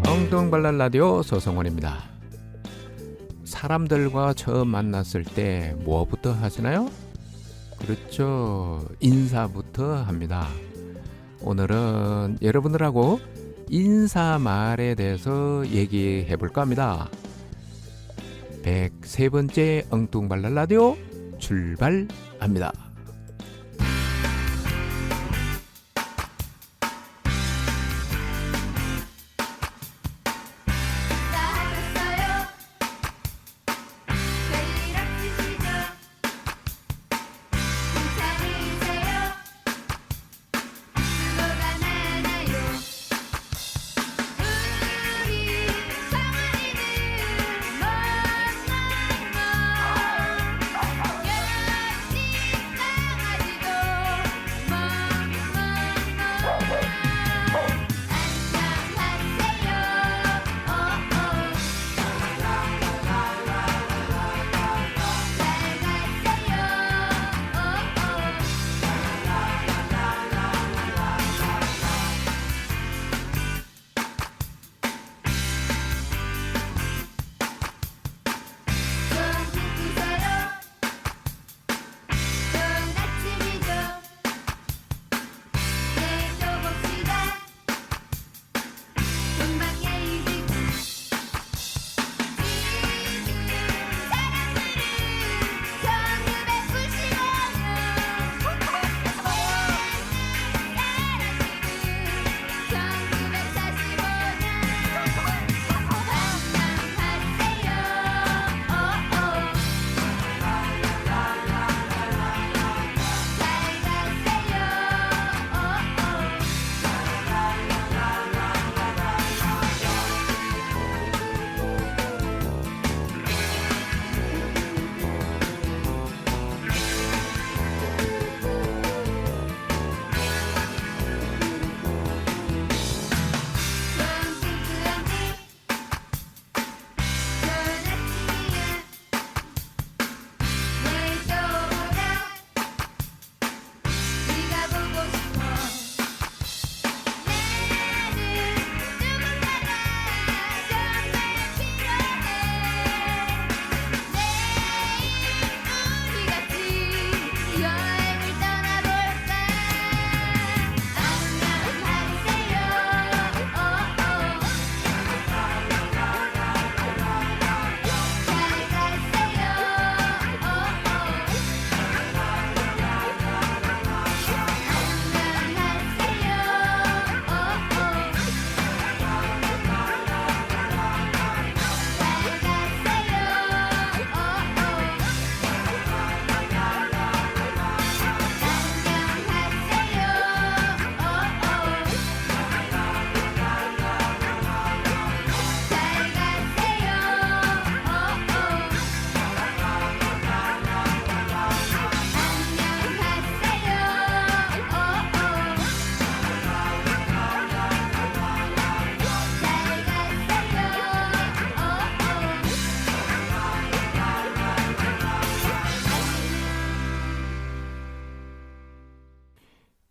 엉뚱발랄 라디오 서성원입니다. 사람들과 처음 만났을 때 뭐부터 하시나요? 그렇죠. 인사부터 합니다. 오늘은 여러분들하고 인사말에 대해서 얘기해 볼까 합니다. 103번째 엉뚱발랄 라디오 출발합니다.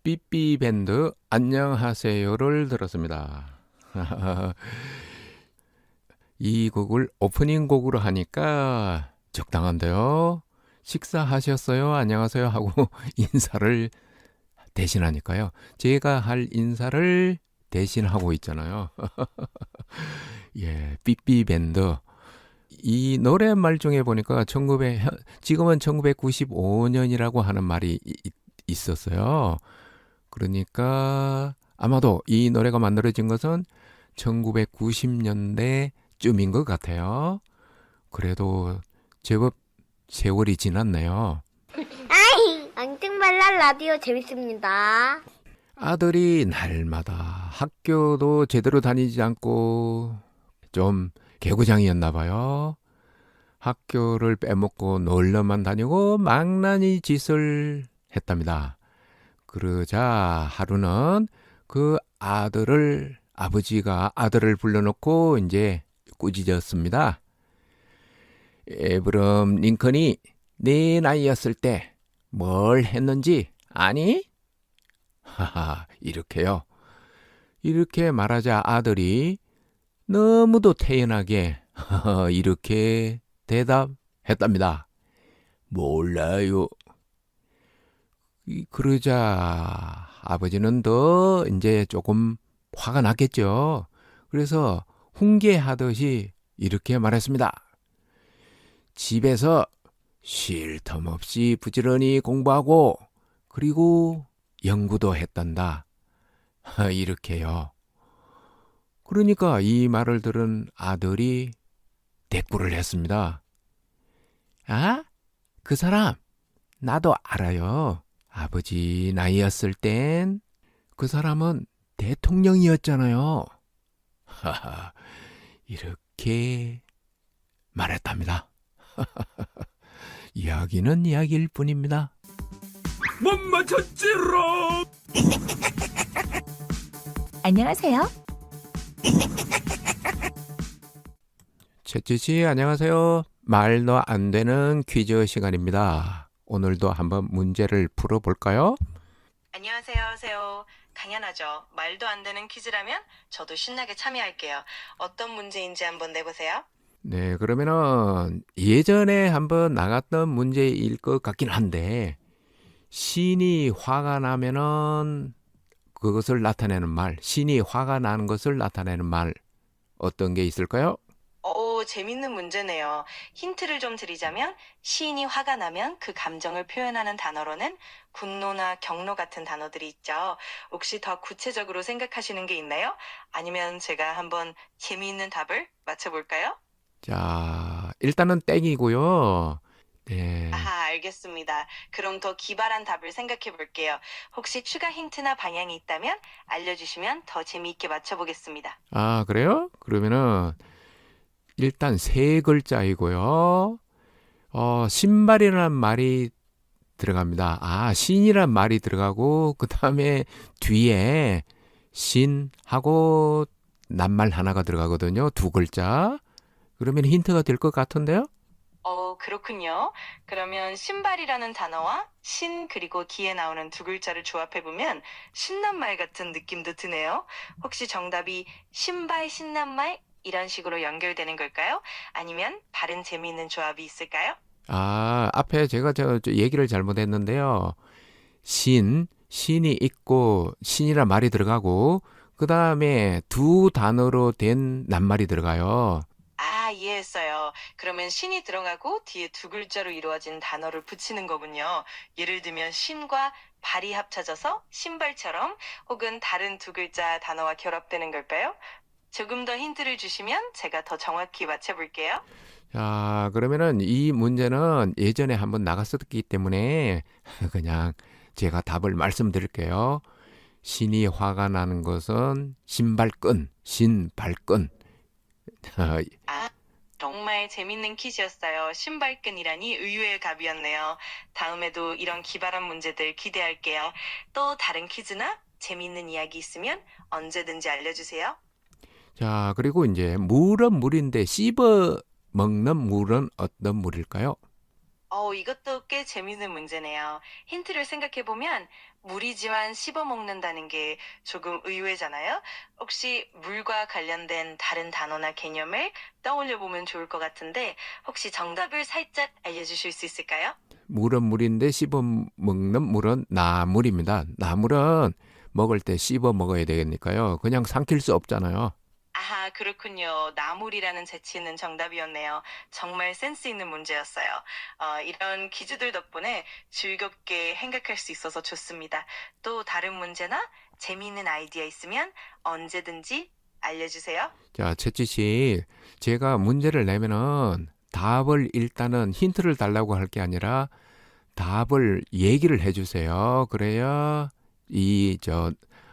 삐삐밴드 안녕하세요를 들었습니다. 이 곡을 오프닝 곡으로 하니까 적당한데요. 식사하셨어요? 안녕하세요 하고 인사를 대신하니까요. 제가 할 인사를 대신하고 있잖아요. 예, 삐삐밴드. 이 노랫말 중에 보니까 지금은 1995년이라고 하는 말이 있었어요. 그러니까 아마도 이 노래가 만들어진 것은 1990년대쯤인 것 같아요. 그래도 제법 세월이 지났네요. 엉뚱발랄 라디오 재밌습니다. 아들이 날마다 학교도 제대로 다니지 않고 좀 개구장이었나 봐요. 학교를 빼먹고 놀러만 다니고 망나니 짓을 했답니다. 그러자 하루는 그 아버지가 아들을 불러놓고 이제 꾸짖었습니다. 에브럼 링컨이 네 나이였을 때 뭘 했는지 아니? 하하, 이렇게요. 이렇게 말하자 아들이 너무도 태연하게 이렇게 대답했답니다. 몰라요. 그러자 아버지는 더 이제 조금 화가 났겠죠. 그래서 훈계하듯이 이렇게 말했습니다. 집에서 쉴 틈 없이 부지런히 공부하고 그리고 연구도 했단다. 이렇게요. 그러니까 이 말을 들은 아들이 대꾸를 했습니다. 아? 그 사람 나도 알아요. 아버지 나이였을 땐 그 사람은 대통령이었잖아요. 하하, 이렇게 말했답니다. 이야기는 이야기일 뿐입니다. 못 맞췄지롱. 안녕하세요. 채찌씨 안녕하세요. 말도 안 되는 퀴즈 시간입니다. 오늘도 한번 문제를 풀어볼까요? 안녕하세요. 당연하죠. 말도 안 되는 퀴즈라면 저도 신나게 참여할게요. 어떤 문제인지 한번 내보세요. 네, 그러면은 예전에 한번 나갔던 문제일 것 같긴 한데 신이 화가 나면은 그것을 나타내는 말, 신이 화가 나는 것을 나타내는 말 어떤 게 있을까요? 재밌는 문제네요. 힌트를 좀 드리자면 시인이 화가 나면 그 감정을 표현하는 단어로는 분노나 경로 같은 단어들이 있죠. 혹시 더 구체적으로 생각하시는 게 있나요? 아니면 제가 한번 재미있는 답을 맞춰볼까요? 자, 일단은 땡이고요. 네, 아하, 알겠습니다. 그럼 더 기발한 답을 생각해 볼게요. 혹시 추가 힌트나 방향이 있다면 알려주시면 더 재미있게 맞춰보겠습니다. 아, 그래요? 그러면은 일단 세 글자이고요. 신발이라는 말이 들어갑니다. 아, 신이란 말이 들어가고 그 다음에 뒤에 신하고 낱말 하나가 들어가거든요. 두 글자. 그러면 힌트가 될 것 같은데요? 그렇군요. 그러면 신발이라는 단어와 신 그리고 뒤에 나오는 두 글자를 조합해보면 신난 말 같은 느낌도 드네요. 혹시 정답이 신발 신난 말 이런 식으로 연결되는 걸까요? 아니면 다른 재미있는 조합이 있을까요? 아, 앞에 제가 저 얘기를 잘못했는데요. 신이 있고 신이란 말이 들어가고 그 다음에 두 단어로 된 낱말이 들어가요. 아, 이해했어요. 그러면 신이 들어가고 뒤에 두 글자로 이루어진 단어를 붙이는 거군요. 예를 들면 신과 발이 합쳐져서 신발처럼 혹은 다른 두 글자 단어와 결합되는 걸까요? 조금 더 힌트를 주시면 제가 더 정확히 맞춰볼게요. 자, 그러면은 이 문제는 예전에 한번 나갔었기 때문에 그냥 제가 답을 말씀드릴게요. 신이 화가 나는 것은 신발끈. 아, 정말 재밌는 퀴즈였어요. 신발끈이라니 의외의 답이었네요. 다음에도 이런 기발한 문제들 기대할게요. 또 다른 퀴즈나 재밌는 이야기 있으면 언제든지 알려주세요. 자, 그리고 이제 물은 물인데 씹어 먹는 물은 어떤 물일까요? 이것도 꽤 재밌는 문제네요. 힌트를 생각해보면 물이지만 씹어먹는다는 게 조금 의외잖아요. 혹시 물과 관련된 다른 단어나 개념을 떠올려보면 좋을 것 같은데 혹시 정답을 살짝 알려주실 수 있을까요? 물은 물인데 씹어 먹는 물은 나물입니다. 나물은 먹을 때 씹어 먹어야 되니까요. 그냥 삼킬 수 없잖아요. 아하, 그렇군요. 나물이라는 재치있는 정답이었네요. 정말 센스 있는 문제였어요. 이런 퀴즈들 덕분에 즐겁게 생각할 수 있어서 좋습니다. 또 다른 문제나 재미있는 아이디어 있으면 언제든지 알려주세요. 자, 채찌 씨, 제가 문제를 내면은 답을 일단은 힌트를 달라고 할 게 아니라 답을 얘기를 해주세요. 그래야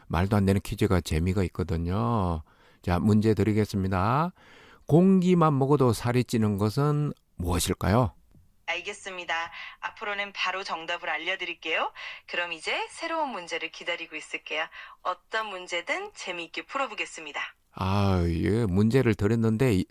말도 안 되는 퀴즈가 재미가 있거든요. 자, 문제 드리겠습니다. 공기만 먹어도 살이 찌는 것은 무엇일까요? 알겠습니다. 앞으로는 바로 정답을 알려드릴게요. 그럼 이제 새로운 문제를 기다리고 있을게요. 어떤 문제든 재미있게 풀어보겠습니다. 아, 예, 문제를 드렸는데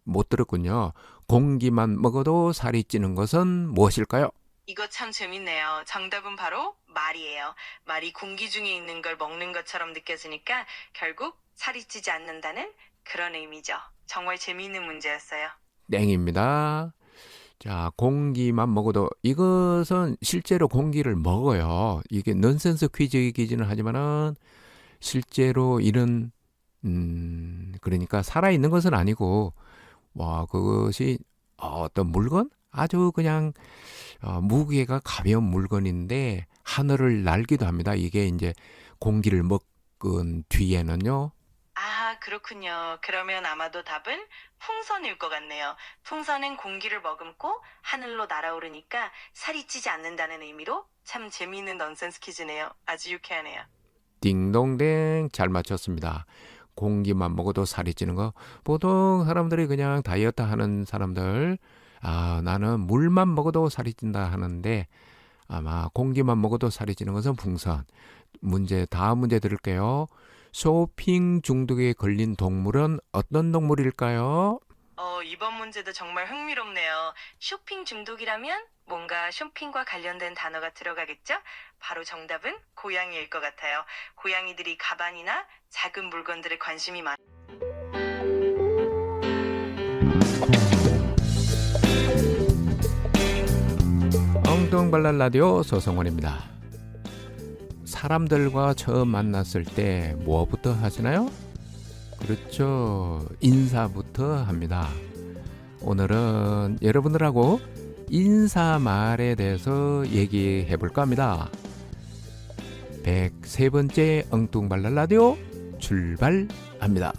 못 들었군요. 공기만 먹어도 살이 찌는 것은 무엇일까요? 이거 참 재밌네요. 정답은 바로 말이에요. 말이 공기 중에 있는 걸 먹는 것처럼 느껴지니까 결국 살이 찌지 않는다는 그런 의미죠. 정말 재미있는 문제였어요. 땡입니다. 자, 공기만 먹어도 이것은 실제로 공기를 먹어요. 이게 넌센스 퀴즈이기는 하지만은 실제로 이런 그러니까 살아있는 것은 아니고 그것이 어떤 물건? 아주 그냥 무게가 가벼운 물건인데 하늘을 날기도 합니다. 이게 이제 공기를 먹은 뒤에는요. 아, 그렇군요. 그러면 아마도 답은 풍선일 것 같네요. 풍선은 공기를 머금고 하늘로 날아오르니까 살이 찌지 않는다는 의미로 참 재미있는 넌센스 퀴즈네요. 아주 유쾌하네요. 딩동댕 잘 맞췄습니다. 공기만 먹어도 살이 찌는 거 보통 사람들이 그냥 다이어트 하는 사람들 나는 물만 먹어도 살이 찐다 하는데 아마 공기만 먹어도 살이 찌는 것은 풍선. 다음 문제 드릴게요. 쇼핑 중독에 걸린 동물은 어떤 동물일까요? 이번 문제도 정말 흥미롭네요. 쇼핑 중독이라면 뭔가 쇼핑과 관련된 단어가 들어가겠죠? 바로 정답은 고양이일 것 같아요. 고양이들이 가방이나 작은 물건들에 관심이 많. 엉뚱발랄 라디오 소성원입니다. 사람들과 처음 만났을 때 뭐부터 하시나요? 그렇죠. 인사부터 합니다. 오늘은 여러분들하고 인사말에 대해서 얘기해 볼까 합니다. 103번째 엉뚱발랄 라디오 출발합니다.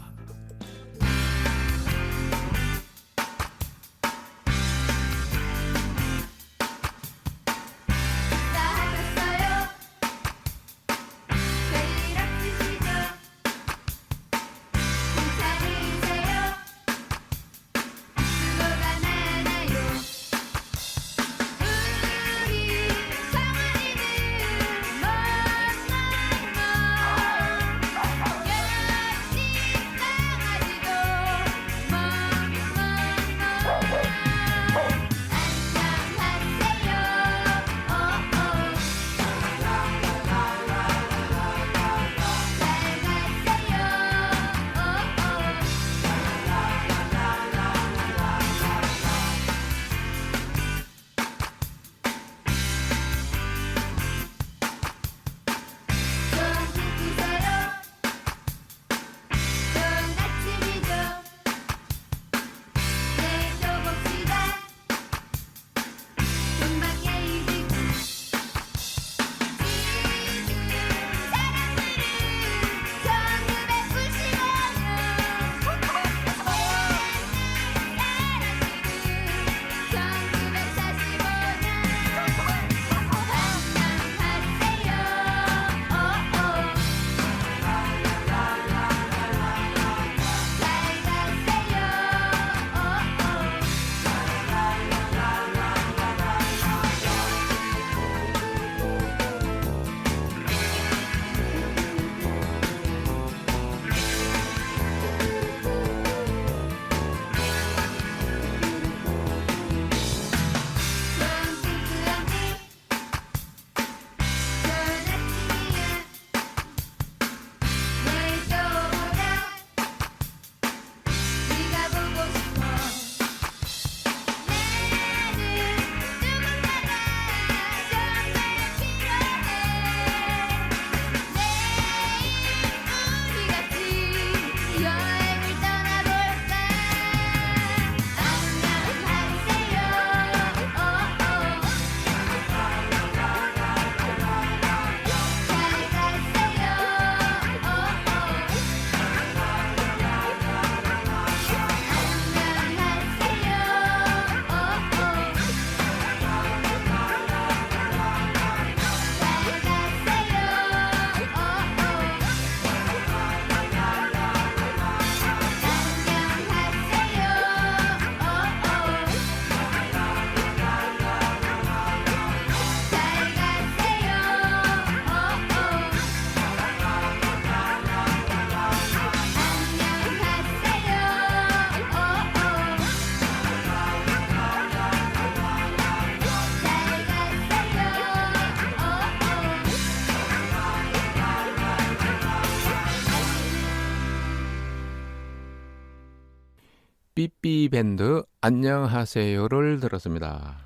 삐삐밴드 안녕하세요를 들었습니다.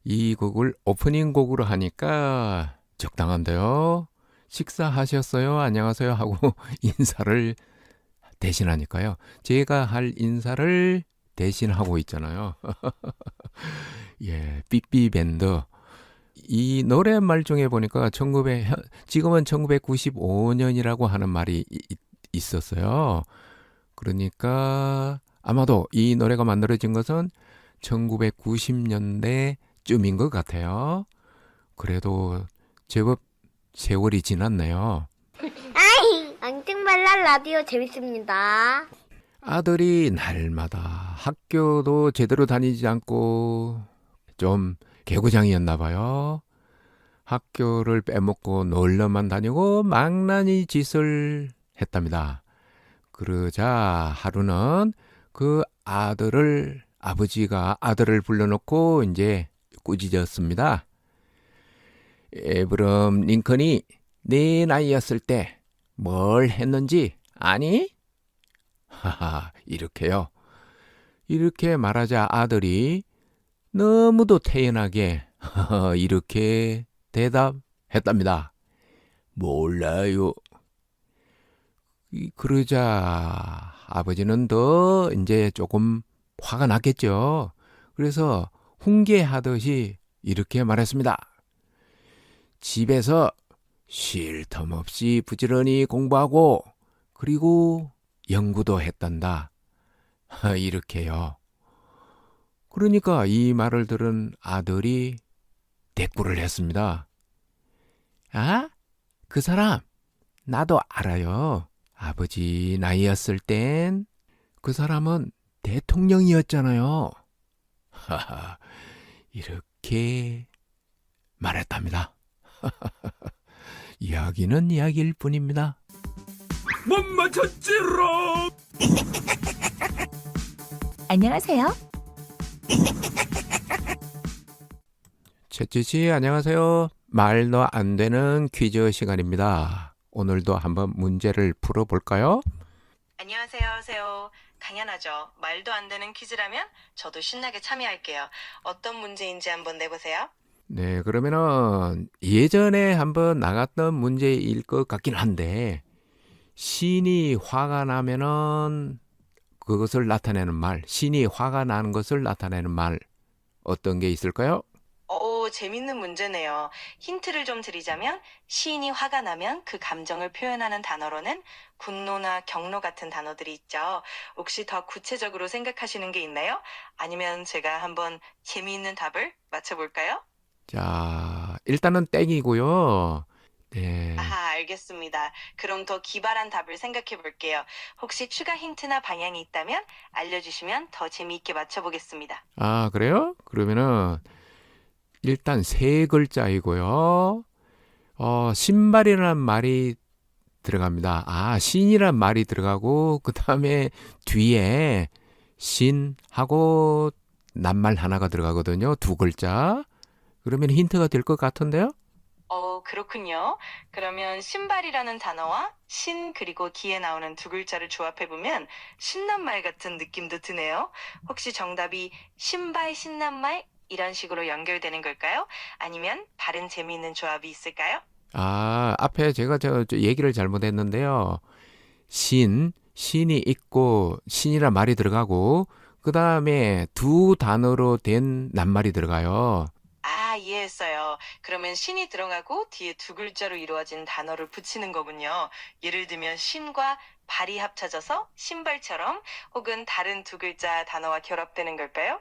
이 곡을 오프닝 곡으로 하니까 적당한데요. 식사하셨어요? 안녕하세요 하고 인사를 대신하니까요. 제가 할 인사를 대신하고 있잖아요. 예, 삐삐밴드. 이 노랫말 중에 보니까 지금은 1995년이라고 하는 말이 있었어요. 그러니까 아마도 이 노래가 만들어진 것은 1990년대쯤인 것 같아요. 그래도 제법 세월이 지났네요. 앙증발랄 라디오 재밌습니다. 아들이 날마다 학교도 제대로 다니지 않고 좀 개구장이었나 봐요. 학교를 빼먹고 놀러만 다니고 망나니 짓을 했답니다. 그러자 하루는 그 아버지가 아들을 불러놓고 이제 꾸짖었습니다. 에브럼 링컨이 네 나이였을 때 뭘 했는지 아니? 하하, 이렇게요. 이렇게 말하자 아들이 너무도 태연하게 이렇게 대답했답니다. 몰라요. 그러자 아버지는 더 이제 조금 화가 났겠죠. 그래서 훈계하듯이 이렇게 말했습니다. 집에서 쉴 틈 없이 부지런히 공부하고 그리고 연구도 했단다. 이렇게요. 그러니까 이 말을 들은 아들이 대꾸를 했습니다. 아? 그 사람 나도 알아요. 아버지 나이였을 땐 그 사람은 대통령이었잖아요. 하하, 이렇게 말했답니다. 이야기는 이야기일 뿐입니다. 못 맞췄지롱. 안녕하세요. 채찌씨 안녕하세요. 말도 안 되는 퀴즈 시간입니다. 오늘도 한번 문제를 풀어볼까요? 안녕하세요. 당연하죠. 말도 안 되는 퀴즈라면 저도 신나게 참여할게요. 어떤 문제인지 한번 내보세요. 네, 그러면은 예전에 한번 나갔던 문제일 것 같긴 한데 신이 화가 나면은 그것을 나타내는 말, 신이 화가 나는 것을 나타내는 말 어떤 게 있을까요? 재밌는 문제네요. 힌트를 좀 드리자면 시인이 화가 나면 그 감정을 표현하는 단어로는 분노나 경로 같은 단어들이 있죠. 혹시 더 구체적으로 생각하시는 게 있나요? 아니면 제가 한번 재미있는 답을 맞춰볼까요? 자, 일단은 땡이고요. 네, 아하, 알겠습니다. 그럼 더 기발한 답을 생각해 볼게요. 혹시 추가 힌트나 방향이 있다면 알려주시면 더 재미있게 맞춰보겠습니다. 아, 그래요? 그러면은 일단 세 글자이고요. 신발이라는 말이 들어갑니다. 아, 신이란 말이 들어가고 그 다음에 뒤에 신하고 낱말 하나가 들어가거든요. 두 글자. 그러면 힌트가 될 것 같은데요? 그렇군요. 그러면 신발이라는 단어와 신 그리고 기에 나오는 두 글자를 조합해보면 신낱말 같은 느낌도 드네요. 혹시 정답이 신발 신낱말 이런 식으로 연결되는 걸까요? 아니면 다른 재미있는 조합이 있을까요? 아, 앞에 제가 저 얘기를 잘못했는데요. 신이 있고 신이란 말이 들어가고 그 다음에 두 단어로 된 낱말이 들어가요. 아, 이해했어요. 그러면 신이 들어가고 뒤에 두 글자로 이루어진 단어를 붙이는 거군요. 예를 들면 신과 발이 합쳐져서 신발처럼 혹은 다른 두 글자 단어와 결합되는 걸까요?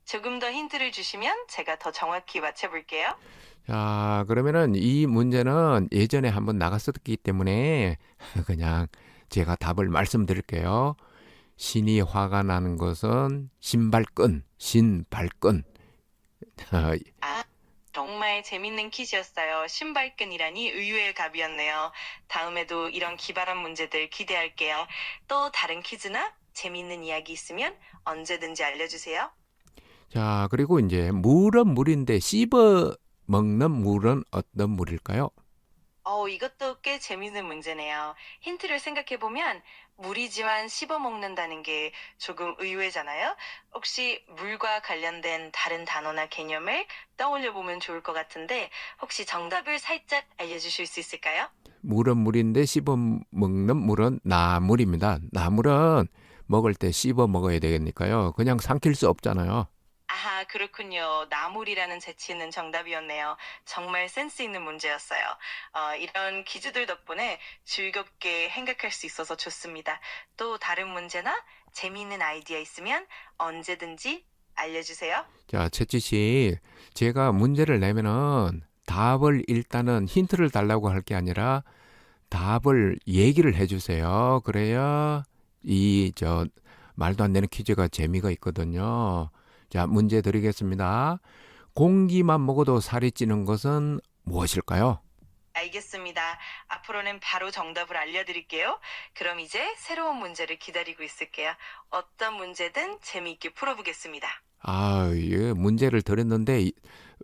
조금 더 힌트를 주시면 제가 더 정확히 맞춰볼게요. 자, 그러면은 이 문제는 예전에 한번 나갔었기 때문에 그냥 제가 답을 말씀드릴게요. 신이 화가 나는 것은 신발끈. 정말 재밌는 퀴즈였어요. 신발끈이라니 의외의 답이었네요. 다음에도 이런 기발한 문제들 기대할게요. 또 다른 퀴즈나 재밌는 이야기 있으면 언제든지 알려주세요. 자, 그리고 이제 물은 물인데 씹어 먹는 물은 어떤 물일까요? 이것도 꽤 재밌는 문제네요. 힌트를 생각해보면 물이지만 씹어 먹는다는 게 조금 의외잖아요. 혹시 물과 관련된 다른 단어나 개념을 떠올려 보면 좋을 것 같은데 혹시 정답을 살짝 알려주실 수 있을까요? 물은 물인데 씹어 먹는 물은 나물입니다. 나물은 먹을 때 씹어 먹어야 되겠니까요. 그냥 삼킬 수 없잖아요. 아하, 그렇군요. 나물이라는 재치있는 정답이었네요. 정말 센스 있는 문제였어요. 이런 퀴즈들 덕분에 즐겁게 생각할 수 있어서 좋습니다. 또 다른 문제나 재미있는 아이디어 있으면 언제든지 알려주세요. 자, 채찌 씨, 제가 문제를 내면은 답을 일단은 힌트를 달라고 할 게 아니라 답을 얘기를 해주세요. 그래야 말도 안 되는 퀴즈가 재미가 있거든요. 자, 문제 드리겠습니다. 공기만 먹어도 살이 찌는 것은 무엇일까요? 알겠습니다. 앞으로는 바로 정답을 알려드릴게요. 그럼 이제 새로운 문제를 기다리고 있을게요. 어떤 문제든 재미있게 풀어보겠습니다. 예, 문제를 드렸는데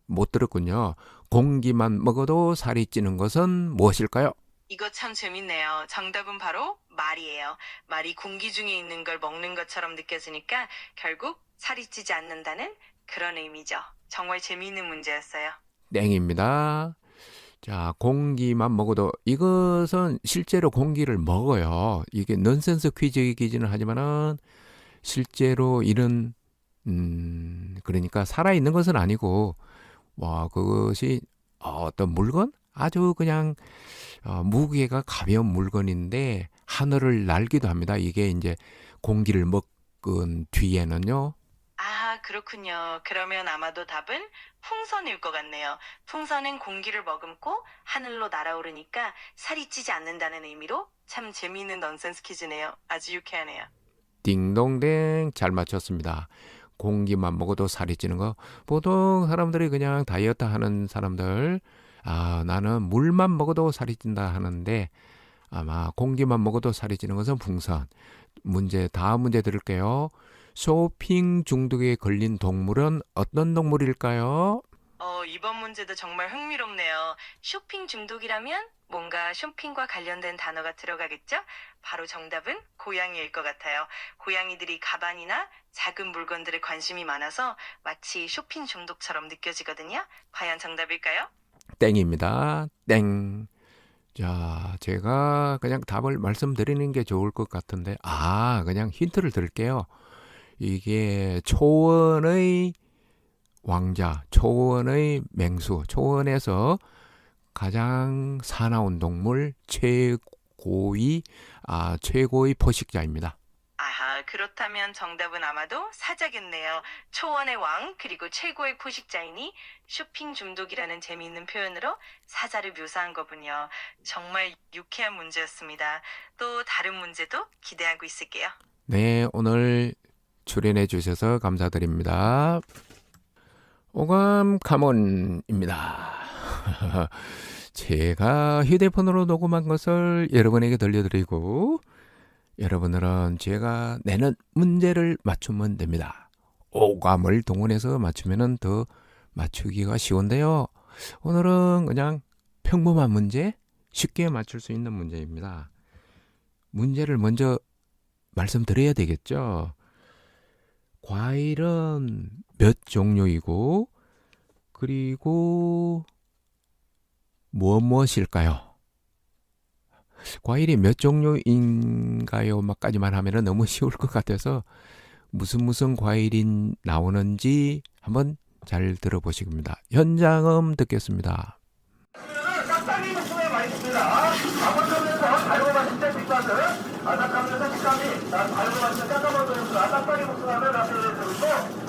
못 들었군요. 공기만 먹어도 살이 찌는 것은 무엇일까요? 이거 참 재밌네요. 정답은 바로 말이에요. 말이 공기 중에 있는 걸 먹는 것처럼 느껴지니까 결국 살이 찌지 않는다는 그런 의미죠. 정말 재미있는 문제였어요. 땡입니다. 자, 공기만 먹어도 이것은 실제로 공기를 먹어요. 이게 넌센스 퀴즈이기는 하지만은 실제로 이런 그러니까 살아있는 것은 아니고 그것이 어떤 물건? 아주 그냥 무게가 가벼운 물건인데 하늘을 날기도 합니다. 이게 이제 공기를 먹은 뒤에는요. 아, 그렇군요. 그러면 아마도 답은 풍선일 것 같네요. 풍선은 공기를 머금고 하늘로 날아오르니까 살이 찌지 않는다는 의미로 참 재미있는 넌센스 퀴즈네요. 아주 유쾌하네요. 딩동댕 잘 맞췄습니다. 공기만 먹어도 살이 찌는 거. 보통 사람들이 그냥 다이어트 하는 사람들, 나는 물만 먹어도 살이 찐다 하는데 아마 공기만 먹어도 살이 찌는 것은 풍선. 다음 문제 드릴게요. 쇼핑 중독에 걸린 동물은 어떤 동물일까요? 이번 문제도 정말 흥미롭네요. 쇼핑 중독이라면 뭔가 쇼핑과 관련된 단어가 들어가겠죠? 바로 정답은 고양이일 것 같아요. 고양이들이 가방이나 작은 물건들에 관심이 많아서 마치 쇼핑 중독처럼 느껴지거든요. 과연 정답일까요? 땡입니다. 땡. 자, 제가 그냥 답을 말씀드리는 게 좋을 것 같은데, 그냥 힌트를 드릴게요. 이게 초원의 왕자, 초원의 맹수, 초원에서 가장 사나운 동물 최고의 포식자입니다. 아하, 그렇다면 정답은 아마도 사자겠네요. 초원의 왕, 그리고 최고의 포식자이니 쇼핑 중독이라는 재미있는 표현으로 사자를 묘사한 거군요. 정말 유쾌한 문제였습니다. 또 다른 문제도 기대하고 있을게요. 네, 오늘 출연해 주셔서 감사드립니다. 오감 카몬입니다. 제가 휴대폰으로 녹음한 것을 여러분에게 들려드리고 여러분들은 제가 내는 문제를 맞추면 됩니다. 오감을 동원해서 맞추면 더 맞추기가 쉬운데요. 오늘은 그냥 평범한 문제, 쉽게 맞출 수 있는 문제입니다. 문제를 먼저 말씀드려야 되겠죠. 과일은 몇 종류이고 그리고 무엇일까요? 과일이 몇 종류인가요? 막까지만 하면 너무 쉬울 것 같아서 무슨 과일이 나오는지 한번 잘 들어보시겠습니다. 현장음 듣겠습니다. 싹싹이 목숨에 맛있습니다. 아버지면서 달고 맛있는 뒷맛을 아삭하면서 식감이 달고 맛있는 깎아먹으면서 싹싹이 목숨을 맛을 들고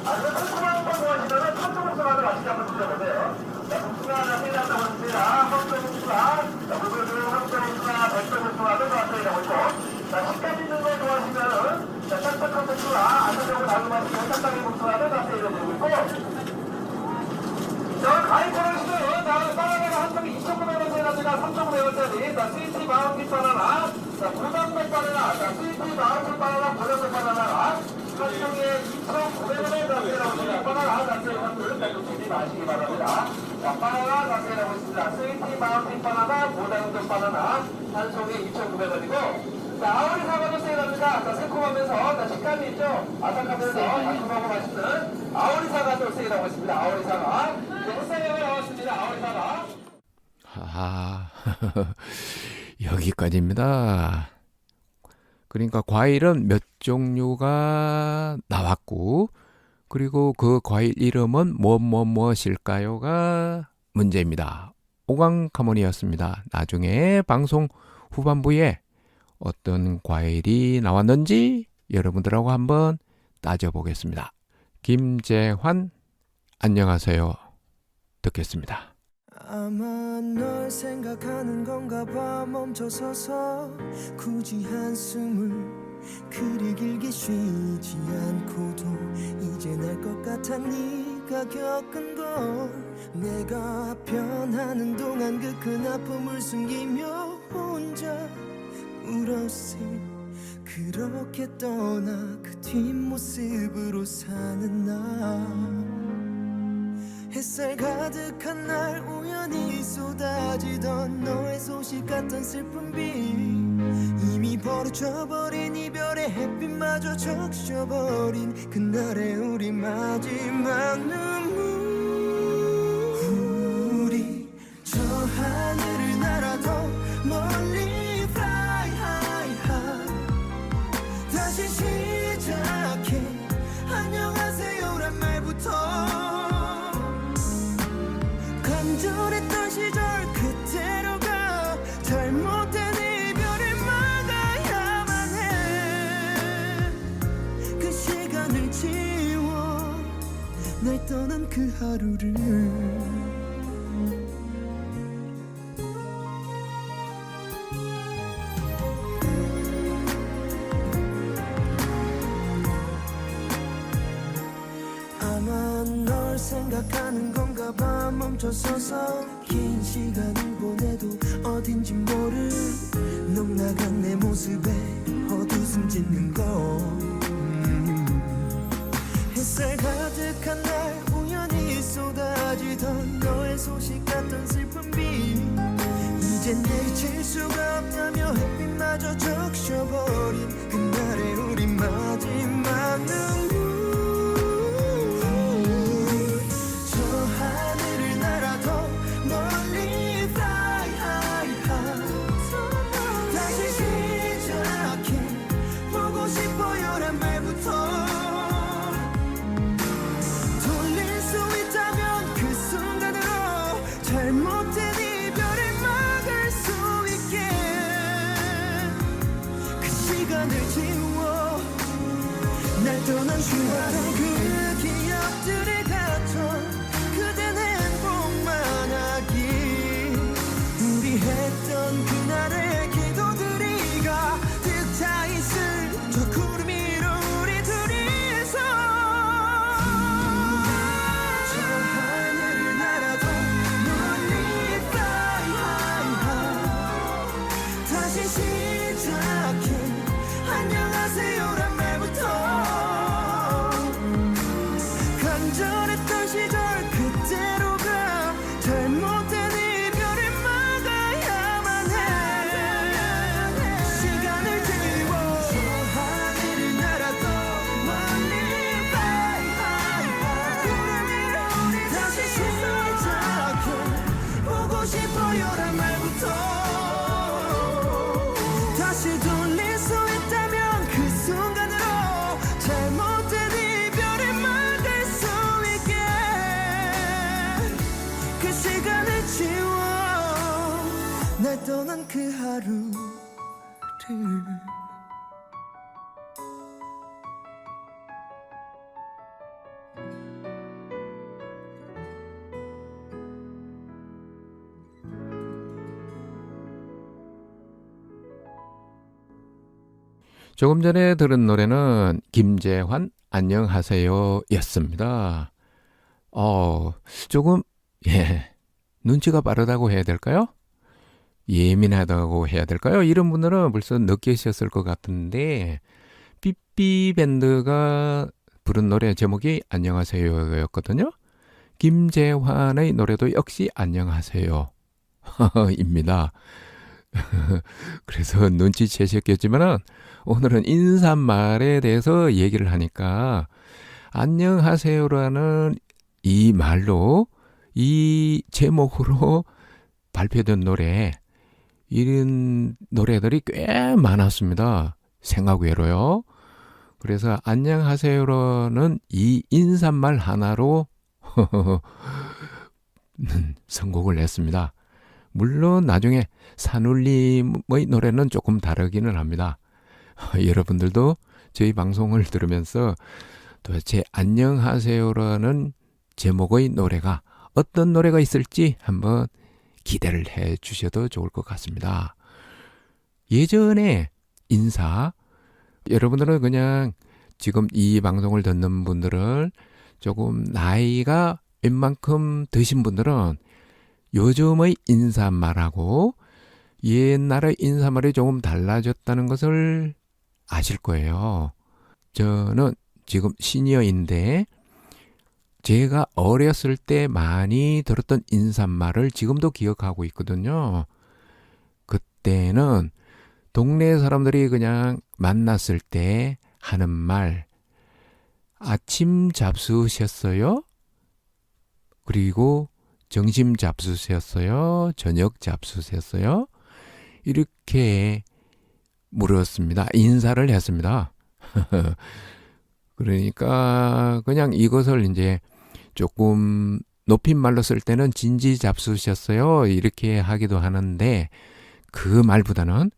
달콤한 거 좋아하시면 천조 목숨을 맛있게 한번 드셔보세요. 목숨이 하나 생각하고 있습니다. 황도 목숨아, 물을 황도 목숨아, 백도 목숨아도 맛을 있고 식감 있는 거 좋아하시면 싹싹한 목숨아, 아삭하고 달고 맛있는 싹싹이 목숨아도 맛을 있고 과일 고르시면 바나나가 한 통이 2,900원짜리가 3,900원짜리 스위트 마운틴 바나나 고단백 바나나 스위트 마운틴 바나나 고단백 바나나가 한 통에 2,900원에 담겨나오시는 바나나 담겨있는 걸 주지 마시기 바랍니다. 자, 바나나 가세라고 있습니다. 스위티 마운틴 바나나, 모다운드 바나나, 한 송이 2,900원이고, 자, 아오리 사과도 세일합니다. 자, 새콤하면서, 자, 식감이 있죠? 아삭하면서 달콤하고 맛있는 아오리 사과도 세일하고 있습니다. 아오리 사과. 네, 햇살형이 나왔습니다. 아오리 사과. 아, 여기까지입니다. 그러니까 과일은 몇 종류가 나왔고, 그리고 그 과일 이름은 무엇일까요가 문제입니다. 오광카몬이었습니다. 나중에 방송 후반부에 어떤 과일이 나왔는지 여러분들하고 한번 따져보겠습니다. 김재환, 안녕하세요. 듣겠습니다. 아마 널 생각하는 건가 봐 멈춰서서 굳이 한숨을 그리 길게 쉬지 않고도 이제 날 것 같아 네가 겪은 걸 내가 변하는 동안 그 큰 아픔을 숨기며 혼자 울었어 그렇게 떠나 그 뒷모습으로 사는 나 햇살 가득한 날 우연히 쏟아지던 너의 소식 같던 슬픈 비 이미 버려져버린 이별의 햇빛마저 적셔버린 그날의 우리 마지막 눈물 우리 저 하늘을 날아도 멀리 fly high high 다시 시작해 안녕하세요란 말부터 간절했던 시절 그대로 가 잘못된 이별을 막아야만 해 그 시간을 지워 날 떠난 그 하루를 아마 널 생각하는 건가 봐 멈춰서서 긴 시간을 보내도 어딘지 모를 넉나간 내 모습에 헛웃음 짓는 거 햇살 가득한 날 우연히 쏟아지던 너의 소식 같던 슬픈 비 이젠 내칠 수가 없냐며 햇빛마저 적셔버린 그날의 우리 마지막 눈물 하늘을 날아도 멀리 fly high high 다시 시작해 보고 싶어요란 말부터 돌릴 수 있다면 그 순간으로 잘못된 이별을 막을 수 있게 그 시간을 지워 날 떠난 수많은 그 기억들을 갖춰 그댄 행복만 하기 우리 했던 그날의 기도들이 가득 차있을 저 구름 위로 우리 둘이서 저 하늘을 날아도 멀리 fly high high 다시 시작해 안녕하세요란 말부터 간절했던 시절 그대로 가 잘못된 이별을 막아야만 해 시간을 지워 저 하늘을 날아도 멀리 fly high high 다시 시작해 보고 싶어요란 말부터 다시 돌릴 수 있다면 그 순간으로 잘못된 이별을 막을 수 있게 그 시간을 지워 날 떠난 그 하루를 조금 전에 들은 노래는 김재환, 안녕하세요 였습니다. 조금, 눈치가 빠르다고 해야 될까요? 예민하다고 해야 될까요? 이런 분들은 벌써 느끼셨을 것 같은데, 삐삐밴드가 부른 노래 제목이 안녕하세요였거든요. 김재환의 노래도 역시 안녕하세요 입니다. 그래서 눈치채셨겠지만은 오늘은 인사말에 대해서 얘기를 하니까 안녕하세요라는 이 말로 이 제목으로 발표된 노래 이런 노래들이 꽤 많았습니다. 생각 외로요. 그래서 안녕하세요라는 이 인사말 하나로 선곡을 했습니다. 물론 나중에 산울림의 노래는 조금 다르기는 합니다. 여러분들도 저희 방송을 들으면서 도대체 안녕하세요라는 제목의 노래가 어떤 노래가 있을지 한번 기대를 해 주셔도 좋을 것 같습니다. 예전에 인사, 여러분들은 그냥 지금 이 방송을 듣는 분들은 조금 나이가 웬만큼 드신 분들은 요즘의 인사말하고 옛날의 인사말이 조금 달라졌다는 것을 아실 거예요. 저는 지금 시니어인데 제가 어렸을 때 많이 들었던 인사말을 지금도 기억하고 있거든요. 그때는 동네 사람들이 그냥 만났을 때 하는 말, 아침 잡수셨어요? 그리고 점심 잡수셨어요? 저녁 잡수셨어요? 이렇게 물었습니다. 인사를 했습니다. 그러니까 그냥 이것을 이제 조금 높임말로 쓸 때는 진지 잡수셨어요? 이렇게 하기도 하는데 그 말보다는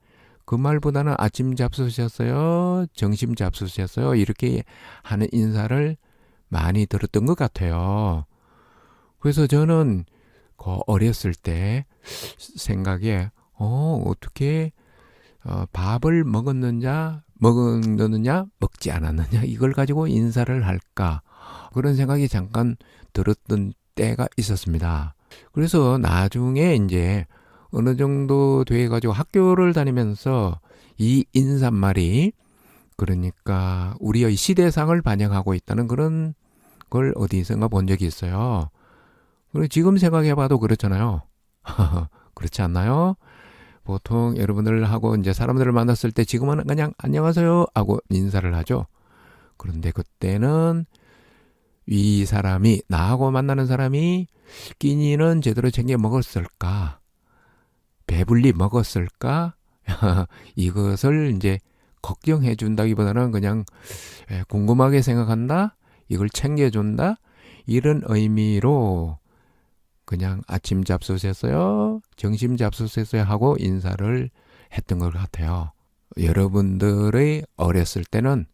아침 잡수셨어요? 점심 잡수셨어요? 이렇게 하는 인사를 많이 들었던 것 같아요. 그래서 저는 어렸을 때 생각에 어떻게 밥을 먹었느냐 먹지 않았느냐 이걸 가지고 인사를 할까 그런 생각이 잠깐 들었던 때가 있었습니다. 그래서 나중에 이제 어느 정도 돼 가지고 학교를 다니면서 이 인사말이 그러니까 우리의 시대상을 반영하고 있다는 그런 걸 어디선가 본 적이 있어요. 그리고 지금 생각해봐도 그렇잖아요. 그렇지 않나요? 보통 여러분들하고 이제 사람들을 만났을 때 지금은 그냥 안녕하세요 하고 인사를 하죠. 그런데 그때는 이 사람이 나하고 만나는 사람이 끼니는 제대로 챙겨 먹었을까? 배불리 먹었을까? 이것을 이제 걱정해 준다기보다는 그냥 궁금하게 생각한다? 이걸 챙겨준다? 이런 의미로 그냥 아침 잡수셨어요? 점심 잡수셨어요? 하고 인사를 했던 것 같아요. 여러분들의 어렸을 때는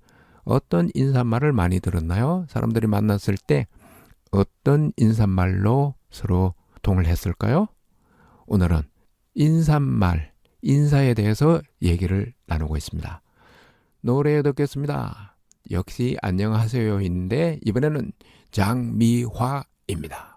어떤 인사말을 많이 들었나요? 사람들이 만났을 때 어떤 인사말로 서로 통을 했을까요? 오늘은 인사말, 인사에 대해서 얘기를 나누고 있습니다. 노래 듣겠습니다. 역시 안녕하세요인데 이번에는 장미화입니다.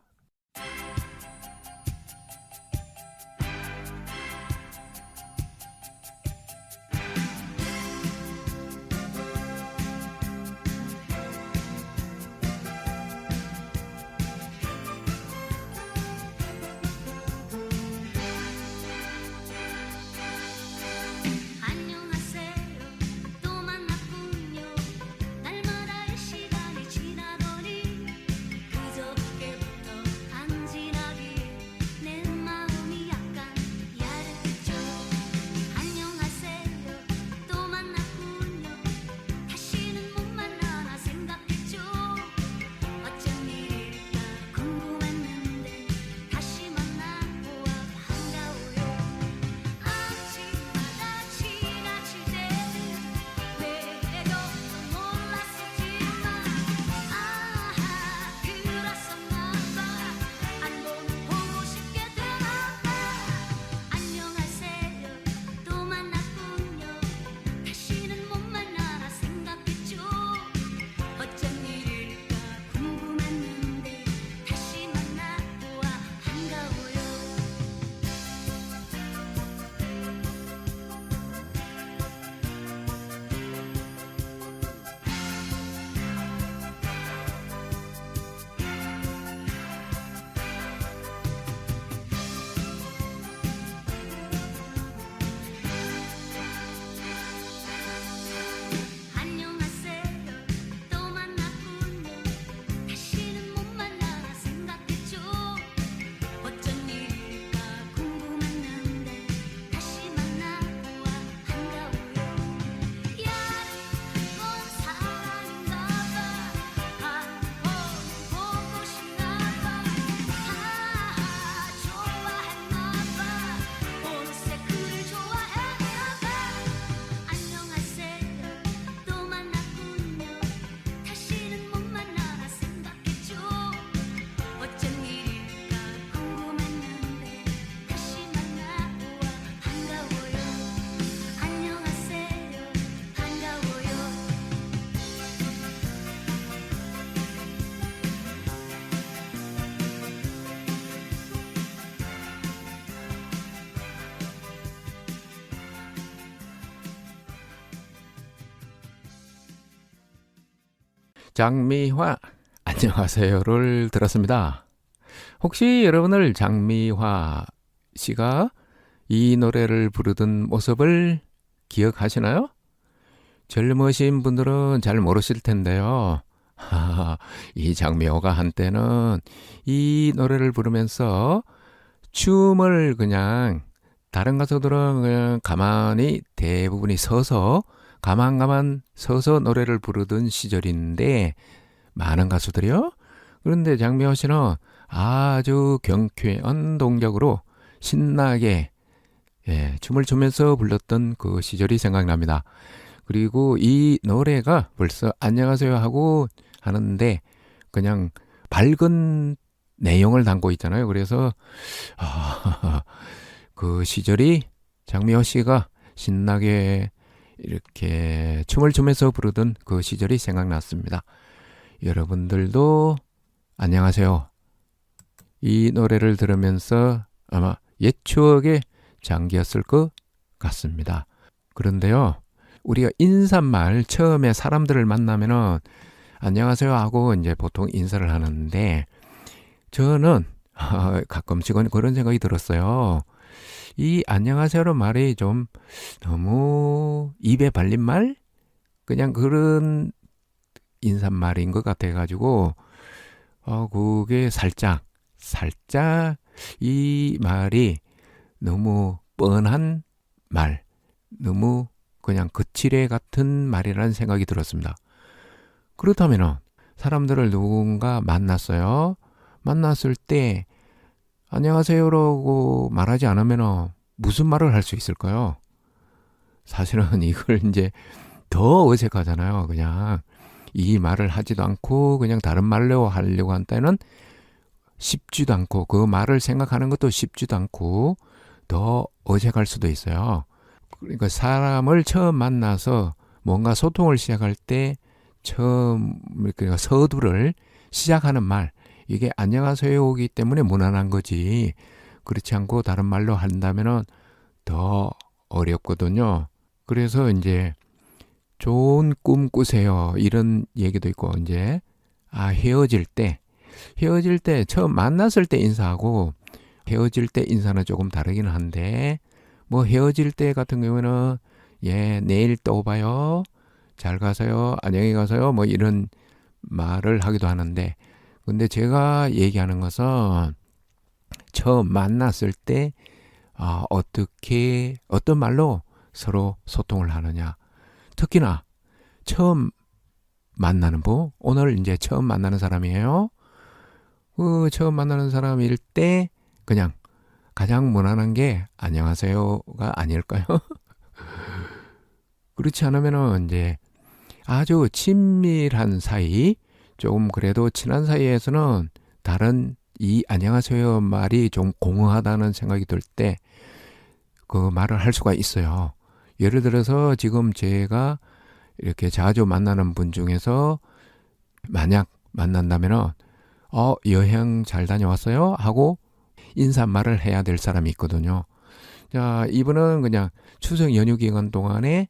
안녕하세요. 또 만났군요. 날마다의 시간이 지나더니 그저께부터 장미화 안녕하세요를 들었습니다. 혹시 여러분들 장미화 씨가 이 노래를 부르던 모습을 기억하시나요? 젊으신 분들은 잘 모르실 텐데요. 이 장미호가 한때는 이 노래를 부르면서 춤을 그냥 다른 가수들은 그냥 가만히 대부분이 서서 가만 서서 노래를 부르던 시절인데 많은 가수들이요. 그런데 장미호 씨는 아주 경쾌한 동작으로 신나게 춤을 추면서 불렀던 그 시절이 생각납니다. 그리고 이 노래가 벌써 안녕하세요 하고 하는데 그냥 밝은 내용을 담고 있잖아요. 그래서 그 시절이 장미호 씨가 신나게 이렇게 춤을 추면서 부르던 그 시절이 생각났습니다. 여러분들도 안녕하세요. 이 노래를 들으면서 아마 옛 추억에 잠겼을 것 같습니다. 그런데요, 우리가 인사말 처음에 사람들을 만나면은 안녕하세요 하고 이제 보통 인사를 하는데 저는 가끔씩은 그런 생각이 들었어요. 이 안녕하세요로 말이 좀 너무 입에 발린 말? 그냥 그런 인사말인 것 같아가지고 그게 살짝 이 말이 너무 뻔한 말, 너무 그냥 거칠애 같은 말이라는 생각이 들었습니다. 그렇다면 사람들을 누군가 만났어요. 만났을 때 안녕하세요라고 말하지 않으면 무슨 말을 할 수 있을까요? 사실은 이걸 이제 더 어색하잖아요. 그냥 이 말을 하지도 않고 그냥 다른 말로 하려고 한 때는 쉽지도 않고 그 말을 생각하는 것도 쉽지도 않고 더 어색할 수도 있어요. 그러니까 사람을 처음 만나서 뭔가 소통을 시작할 때 처음 그러니까 서두를 시작하는 말 이게 안녕하세요이기 때문에 무난한 거지 그렇지 않고 다른 말로 한다면은 더 어렵거든요. 그래서 이제 좋은 꿈 꾸세요 이런 얘기도 있고 이제 헤어질 때 처음 만났을 때 인사하고 헤어질 때 인사는 조금 다르긴 한데 뭐 헤어질 때 같은 경우에는 내일 또 봐요 잘 가세요 안녕히 가세요 뭐 이런 말을 하기도 하는데 근데 제가 얘기하는 것은 처음 만났을 때 어떤 말로 서로 소통을 하느냐 특히나 처음 만나는 분 오늘 이제 처음 만나는 사람이에요. 그 처음 만나는 사람일 때 그냥 가장 무난한 게 안녕하세요가 아닐까요? 그렇지 않으면은 이제 아주 친밀한 사이 조금 그래도 친한 사이에서는 다른 이 안녕하세요 말이 좀 공허하다는 생각이 들 때 그 말을 할 수가 있어요. 예를 들어서 지금 제가 이렇게 자주 만나는 분 중에서 만약 만난다면은 여행 잘 다녀왔어요? 하고 인사말을 해야 될 사람이 있거든요. 자, 이분은 그냥 추석 연휴 기간 동안에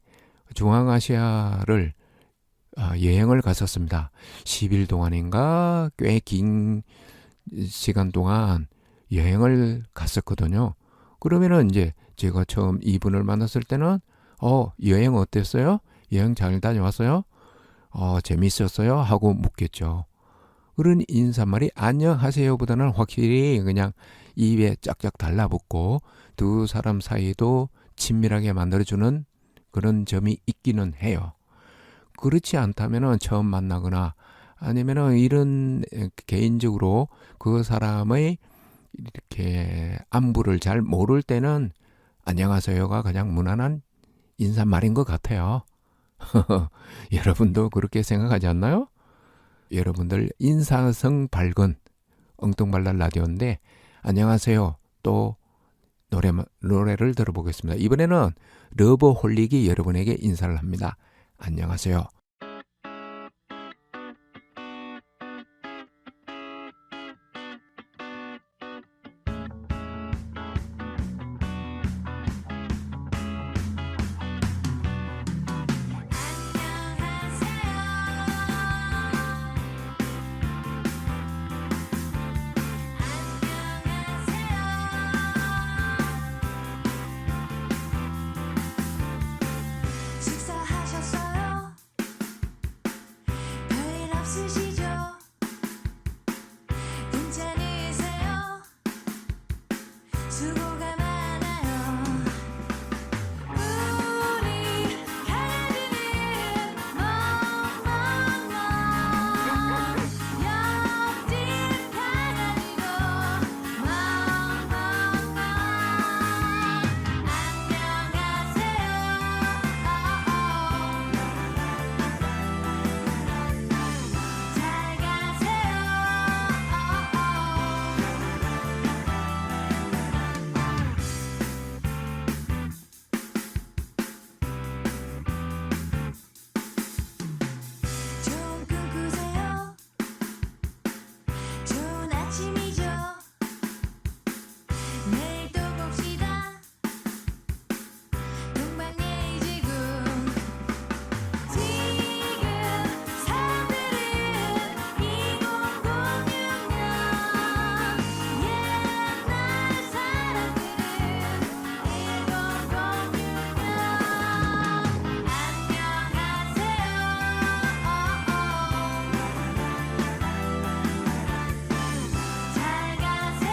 중앙아시아를 여행을 갔었습니다. 10일 동안인가 꽤 긴 시간 동안 여행을 갔었거든요. 그러면은 이제 제가 처음 이분을 만났을 때는 여행 어땠어요? 여행 잘 다녀왔어요? 재밌었어요? 하고 묻겠죠. 그런 인사말이 안녕하세요보다는 확실히 그냥 입에 짝짝 달라붙고 두 사람 사이도 친밀하게 만들어주는 그런 점이 있기는 해요. 그렇지 않다면은 처음 만나거나 아니면은 이런 개인적으로 그 사람의 이렇게 안부를 잘 모를 때는 안녕하세요가 그냥 무난한 인사말인 것 같아요. 여러분도 그렇게 생각하지 않나요? 여러분들 인사성 밝은 엉뚱발랄 라디오인데 안녕하세요. 또 노래를 들어보겠습니다. 이번에는 러버홀릭이 여러분에게 인사를 합니다. 안녕하세요. 수고가 많아요. 우리 강아지는 멍멍멍 옆집 강아지도 멍멍멍 잘 가세요. 좋은 꿈 꾸세요. 좋은 아침이죠. 내일 또 봅시다. 동방예의 지구. 지금 사람들은 2006년 옛날 사람들은 1006년 안녕하세요. 잘 가세요.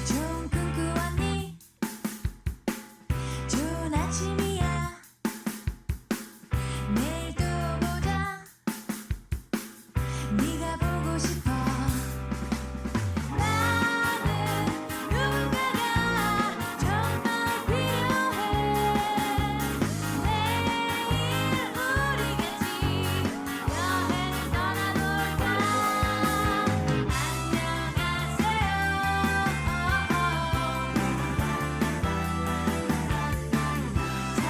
좋은 꿈 꾸었니? 좋은 아침이야. 내일 또 보자. 네가 보고 싶어. 나는 누군가가 정말 필요해. 내일 우리 같이 여행 떠나볼까? 잘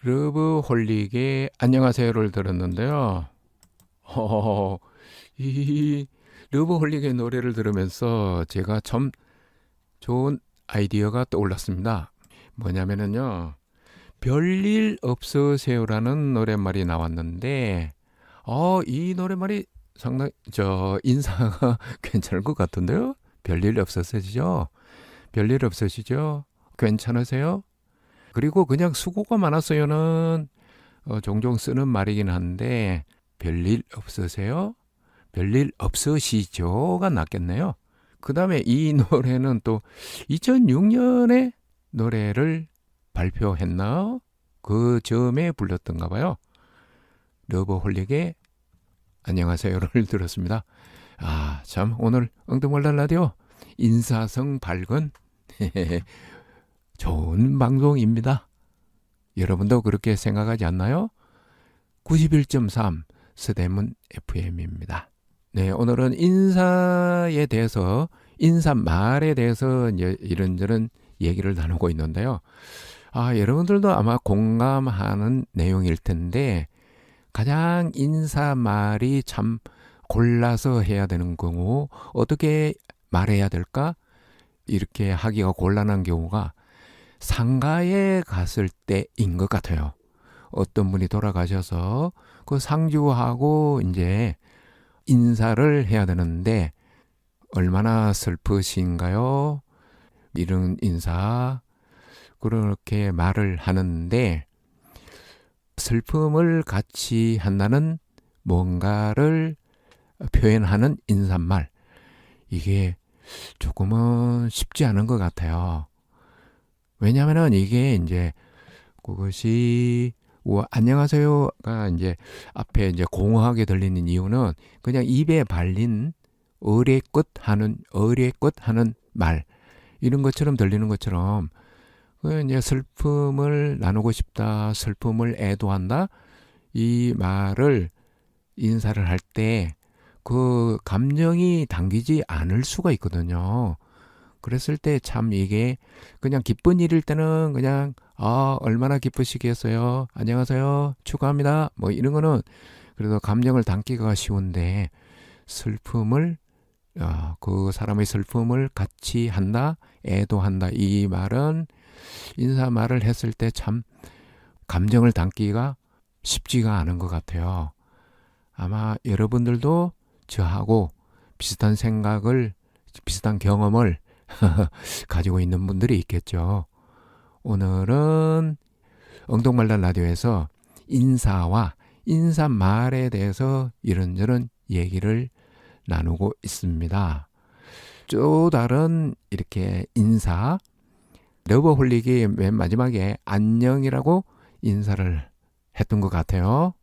러브홀릭의 안녕하세요를 들었는데요. 이 러브홀릭의 노래를 들으면서 제가 참 좋은 아이디어가 떠올랐습니다. 뭐냐면은요, 별일 없으세요라는 노랫말이 나왔는데, 이 노랫말이 상당히 인사가 괜찮을 것 같은데요. 별일 없으시죠? 별일 없으시죠? 괜찮으세요? 그리고 그냥 수고가 많았어요는 종종 쓰는 말이긴 한데, 별일 없으세요? 별일 없으시죠가 낫겠네요. 그 다음에 이 노래는 또 2006년에 노래를 발표했나? 그 즈음에 불렀던가 봐요. 러브홀릭의 안녕하세요를 들었습니다. 참 오늘 엉뚱말란 라디오 인사성 밝은 좋은 방송입니다. 여러분도 그렇게 생각하지 않나요? 91.3 서대문 FM입니다. 네, 오늘은 인사에 대해서, 인사말에 대해서 이제 이런저런 얘기를 나누고 있는데요. 여러분들도 아마 공감하는 내용일 텐데, 가장 인사말이 참 골라서 해야 되는 경우, 어떻게 말해야 될까? 이렇게 하기가 곤란한 경우가 상가에 갔을 때인 것 같아요. 어떤 분이 돌아가셔서 그 상주하고 이제 인사를 해야 되는데 얼마나 슬프신가요? 이런 인사 그렇게 말을 하는데 슬픔을 같이 한다는 뭔가를 표현하는 인사말 이게 조금은 쉽지 않은 것 같아요. 왜냐하면은 이게 이제 그것이 안녕하세요가 이제 앞에 이제 공허하게 들리는 이유는 그냥 입에 발린 어뢰끝 하는 말 이런 것처럼 들리는 것처럼 그 이제 슬픔을 나누고 싶다, 슬픔을 애도한다, 이 말을 인사를 할 때 그 감정이 담기지 않을 수가 있거든요. 그랬을 때 참 이게 그냥 기쁜 일일 때는 그냥 얼마나 기쁘시겠어요, 안녕하세요, 축하합니다, 뭐 이런 거는 그래도 감정을 담기가 쉬운데, 슬픔을 그 사람의 슬픔을 같이 한다, 애도한다, 이 말은 인사 말을 했을 때 참 감정을 담기가 쉽지가 않은 것 같아요. 아마 여러분들도 저하고 비슷한 생각을, 비슷한 경험을 가지고 있는 분들이 있겠죠. 오늘은 엉뚱말단 라디오에서 인사와 인사말에 대해서 이런저런 얘기를 나누고 있습니다. 또 다른 이렇게 인사, 러브홀릭이 맨 마지막에 안녕이라고 인사를 했던 것 같아요.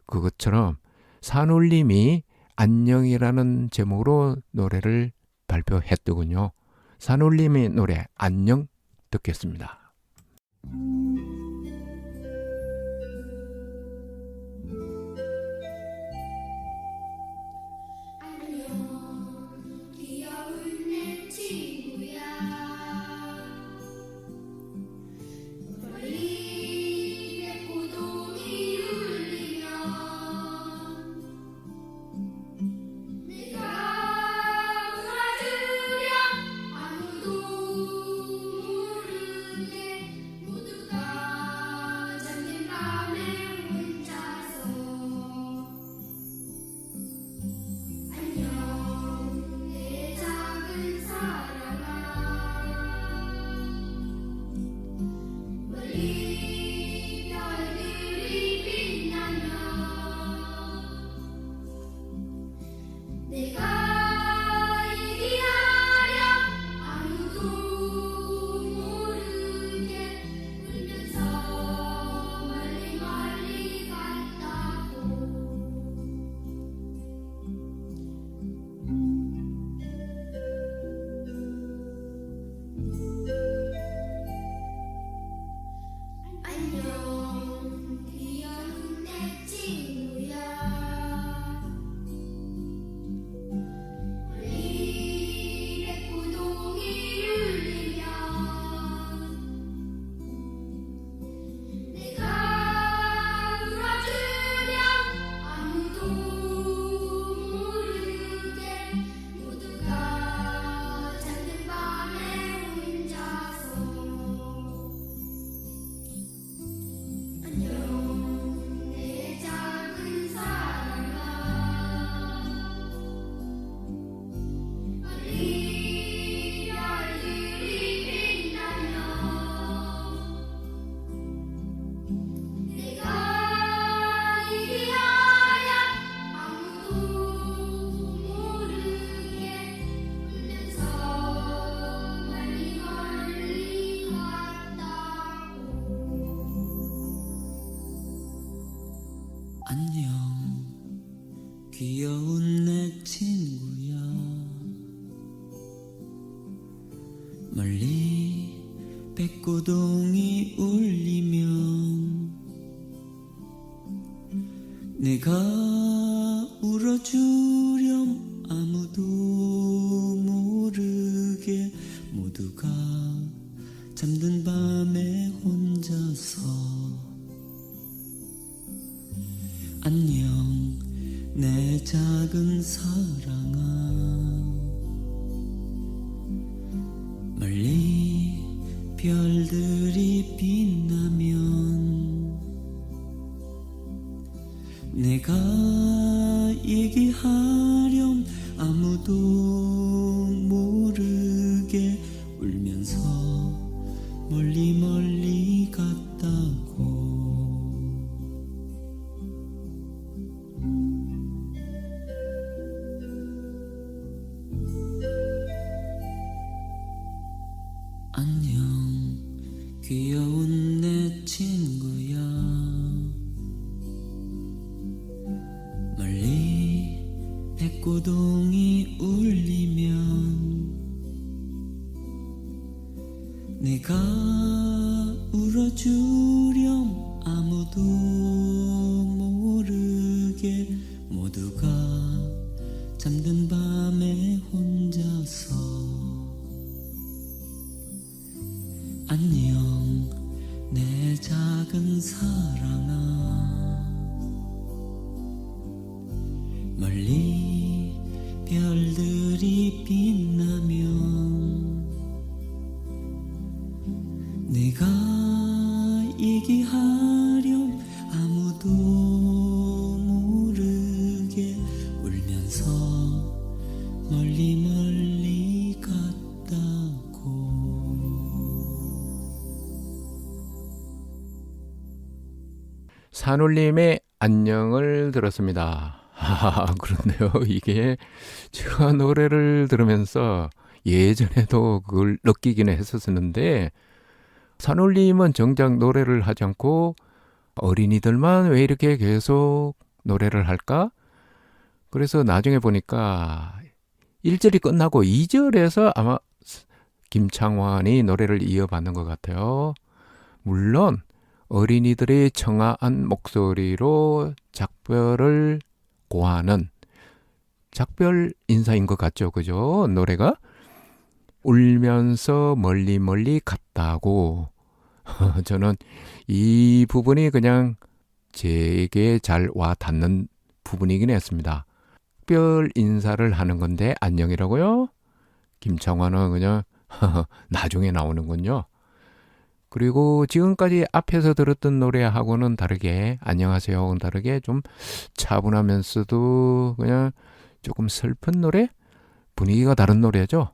그것처럼 산울림이 안녕이라는 제목으로 노래를 발표했더군요. 산울림의 노래 안녕 듣겠습니다. 안녕 귀여운 내 친구야 멀리 백고동이 울리면 내가 울어주렴 아무도 모르게 모두가 잠든 밤에 혼자서 안녕 내 작은 사랑아 멀리 별들이 빛나면 내가 얘기하렴 아무도 모르게 울면서 멀리 멀리 갔다고 안녕 귀여운 내 친구야 멀리 백고동이 울리면 내가 울어주렴 아무도 모르게 모두가 잠든 밤에 혼자서 안녕 내 작은 사랑아 멀리 별들이 빛나면 내가 얘기하렴 아무도 모르게 울면서 멀리 멀리 갔다고 안녕 귀여운 내 친구야 멀리 백고동이 울리면 내가 울어주렴 아무도 모르게 모두가 잠든 밤에 혼자서 안녕 내 작은 사랑아 멀리 별들이 빛나면 내가 얘기하렴 아무도 모르게 울면서 멀리 멀리 갔다고 안녕 귀여운 내 친구야 멀리 백고동이 울리면 내가 울어주렴 아무도 모르게 모두가 잠든 밤에 혼자서 안녕 내 작은 사랑아 멀리 별들이 빛나면 내가 얘기하렴 아무도 모르게 울면서 멀리 멀리 갔다고 산울림의 안녕을 들었습니다. 그런데요. 이게 제가 노래를 들으면서 예전에도 그걸 느끼기는 했었는데 산울림은 정작 노래를 하지 않고 어린이들만 왜 이렇게 계속 노래를 할까? 그래서 나중에 보니까 1절이 끝나고 2절에서 아마 김창완이 노래를 이어받는 것 같아요. 물론 어린이들의 청아한 목소리로 작별을 고하는 작별 인사인 것 같죠. 그죠? 노래가 울면서 멀리 멀리 갔다고 저는 이 부분이 그냥 제게 잘 와 닿는 부분이긴 했습니다. 작별 인사를 하는 건데 안녕이라고요? 김창완은 그냥 나중에 나오는군요. 그리고 지금까지 앞에서 들었던 노래하고는 다르게 안녕하세요하고는 다르게 좀 차분하면서도 그냥 조금 슬픈 노래? 분위기가 다른 노래죠.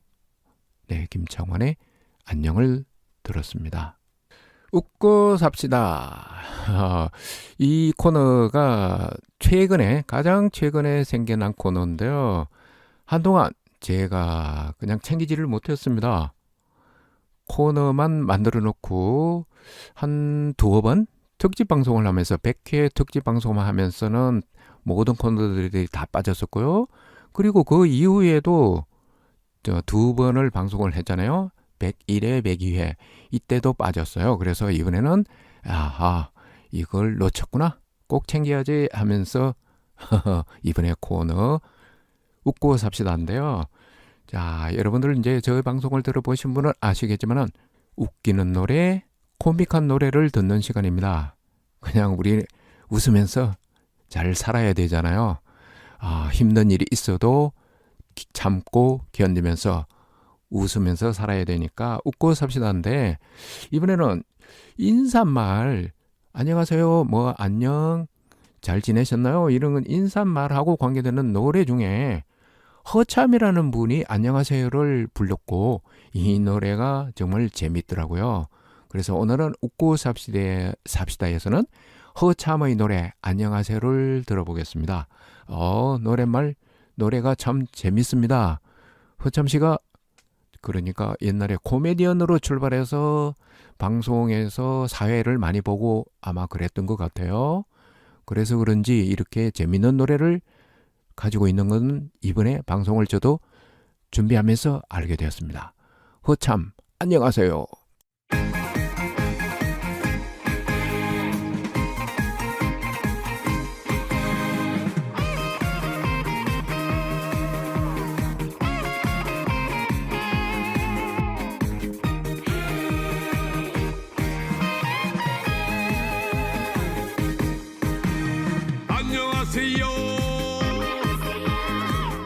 네, 김창완의 안녕을 들었습니다. 웃고 삽시다. 이 코너가 가장 최근에 생겨난 코너인데요. 한동안 제가 그냥 챙기지를 못했습니다. 코너만 만들어 놓고 한 두어 번 특집 방송을 하면서 100회 특집 방송을 하면서는 모든 코너들이 다 빠졌었고요. 그리고 그 이후에도 두 번을 방송을 했잖아요. 101회, 102회. 이때도 빠졌어요. 그래서 이번에는 이걸 놓쳤구나. 꼭 챙겨야지 하면서 이번에 코너 웃고 삽시다인데요. 자, 여러분들 이제 저희 방송을 들어보신 분은 아시겠지만은 웃기는 노래, 코믹한 노래를 듣는 시간입니다. 그냥 우리 웃으면서 잘 살아야 되잖아요. 힘든 일이 있어도 참고 견디면서 웃으면서 살아야 되니까 웃고 삽시다인데 이번에는 인사말 안녕하세요, 뭐 안녕, 잘 지내셨나요? 이런 건 인사말하고 관계되는 노래 중에 허참이라는 분이 안녕하세요를 불렀고 이 노래가 정말 재밌더라고요. 그래서 오늘은 웃고 삽시다에서는 허참의 노래 안녕하세요를 들어보겠습니다. 노래가 참 재밌습니다. 허참 씨가 그러니까 옛날에 코미디언으로 출발해서 방송에서 사회를 많이 보고 아마 그랬던 것 같아요. 그래서 그런지 이렇게 재밌는 노래를 가지고 있는 건 이번에 방송을 저도 준비하면서 알게 되었습니다. 허참, 안녕하세요. 안녕하세요.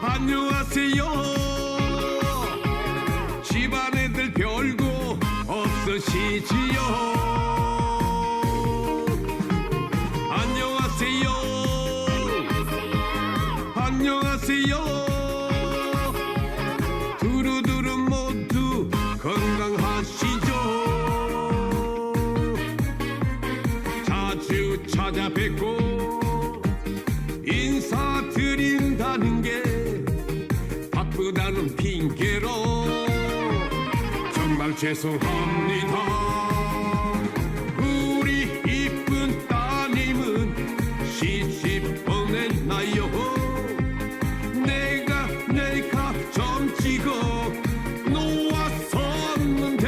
안녕하세요. 집안 애들 별거 없으시지요. 안녕하세요. 안녕하세요. 두루두루 모두 건강하시죠. 자주 찾아뵙고 인사드린다는 게 바쁘다는 핑계로 정말 죄송합니다. 우리 이쁜 따님은 시집 보냈나요? 내가 좀 찍어 놓았었는데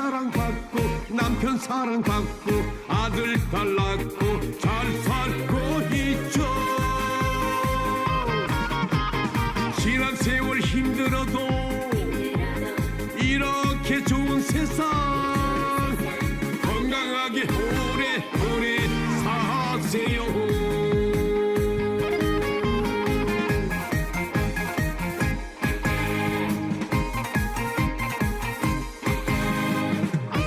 사랑받고 남편 사랑받고 아들 딸 낳고 잘 살고 있죠. 지난 세월 힘들어도 이렇게 좋은 세상